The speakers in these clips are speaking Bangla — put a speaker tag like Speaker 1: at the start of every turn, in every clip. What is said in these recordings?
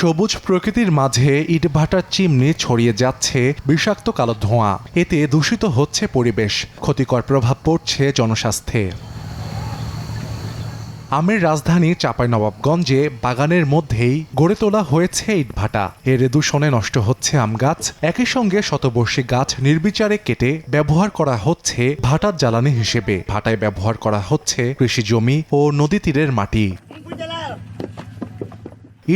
Speaker 1: সবুজ প্রকৃতির মাঝে ইটভাটার চিমনি ছড়িয়ে যাচ্ছে বিষাক্ত কালো ধোঁয়া। এতে দূষিত হচ্ছে পরিবেশ, ক্ষতিকর প্রভাব পড়ছে জনস্বাস্থ্যে। আমের রাজধানী চাঁপাইনবাবগঞ্জে বাগানের মধ্যেই গড়ে তোলা হয়েছে ইটভাটা। এর দূষণে নষ্ট হচ্ছে আম গাছ, একই সঙ্গে শতবর্ষী গাছ নির্বিচারে কেটে ব্যবহার করা হচ্ছে ভাটার জ্বালানি হিসেবে। ভাটায় ব্যবহার করা হচ্ছে কৃষি জমি ও নদী তীরের মাটি।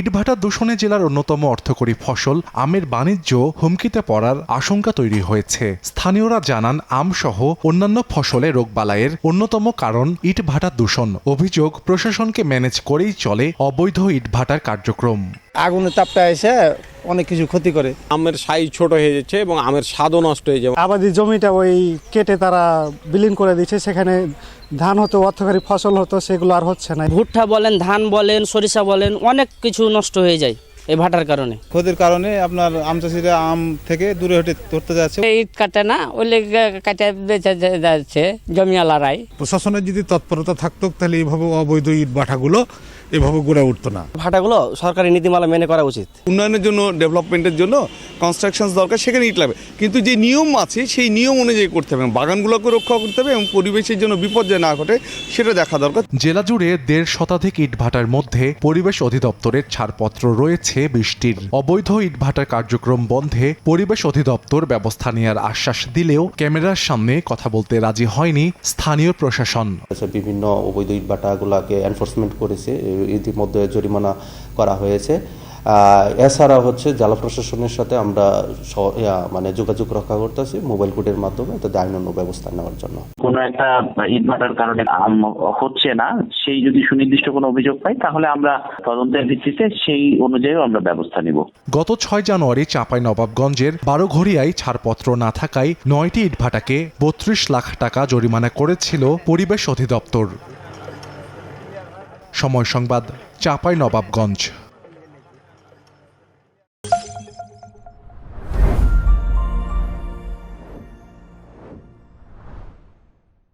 Speaker 1: ইটভাটা দূষণে জেলার অন্যতম অর্থকরী ফসল আমের বাণিজ্য হুমকিতে পড়ার আশঙ্কা তৈরি হয়েছে। স্থানীয়রা জানান, আমসহ অন্যান্য ফসলে রোগবালাইয়ের অন্যতম কারণ ইটভাটার দূষণ। অভিযোগ, প্রশাসনকে ম্যানেজ করেই চলে অবৈধ ইটভাটার কার্যক্রম।
Speaker 2: আগুনের তাপটা এসে অনেক কিছু ক্ষতি করে।
Speaker 3: আমের সাইজ ছোট হয়ে যাচ্ছে এবং আমের স্বাদও নষ্ট হয়ে যাবে।
Speaker 4: আবাদি জমিটা ওই কেটে তারা বিলীন করে দিচ্ছে, সেখানে ধান হতো, অর্থকারী ফসল হতো, সেগুলো আর হচ্ছে না।
Speaker 5: ভুট্টা বলেন, ধান বলেন, সরিষা বলেন, অনেক কিছু নষ্ট হয়ে যায় এই ভাটার কারণে।
Speaker 2: ক্ষতির কারণে আপনার আম চাষিরা আম থেকে দূরে হতে ধরতে যাচ্ছে।
Speaker 6: ইট কাটে না, ওই কাটে বেঁচে যাচ্ছে জমিয়ালারাই।
Speaker 7: প্রশাসনের যদি তৎপরতা থাকতো তাহলে এইভাবে অবৈধ ইট ভাটাগুলো এভাবে গড়ে উঠতো না।
Speaker 8: ভাটাগুলো সরকারি নীতিমালা মেনে করা উচিত।
Speaker 9: উন্নয়নের জন্য, ডেভেলপমেন্টের জন্য কনস্ট্রাকশন দরকার, সেখানে ইট লাগবে, কিন্তু যে নিয়ম আছে সেই নিয়ম অনুযায়ী করতে হবে, বাগানগুলোকে রক্ষা করতে হবে এবং পরিবেশের জন্য বিপর্যয় না ঘটে সেটা দেখা দরকার।
Speaker 1: জেলা জুড়ে 1.5 শতাধিক ইটভাটার মধ্যে পরিবেশ অধিদপ্তরের ছাড়পত্র রয়েছে 20টির। অবৈধ ইটভাটার কার্যক্রম বন্ধে পরিবেশ অধিদপ্তর ব্যবস্থা নেওয়ার আশ্বাস দিলেও ক্যামেরার সামনে কথা বলতে রাজি হয়নি স্থানীয় প্রশাসন।
Speaker 10: বিভিন্ন অবৈধ ইটভাটাগুলোকে এনফোর্সমেন্ট করেছে, ইতিমধ্যে জরিমানা করা হয়েছে। এছাড়া জেলা প্রশাসনের সাথে আমরা যোগাযোগ রক্ষা করতেছি মোবাইল কোর্টের মাধ্যমে, তাদের আইনানুগ ব্যবস্থা নেওয়ার জন্য।
Speaker 11: কোনো একটা ইটভাটার কারণে আম হচ্ছে না, সেই যদি সুনির্দিষ্ট কোনো অভিযোগ পাই তাহলে আমরা তদন্তের ভিত্তিতে সেই অনুযায়ী আমরা ব্যবস্থা নিব।
Speaker 1: গত 6 জানুয়ারি চাঁপাইনবাবগঞ্জের 12ঘড়িয়ায় ছাড়পত্র না থাকায় 9টি ইটভাটাকে 32 লাখ টাকা জরিমানা করেছিল পরিবেশ অধিদপ্তর। সময় সংবাদ, চাঁপাইনবাবগঞ্জ।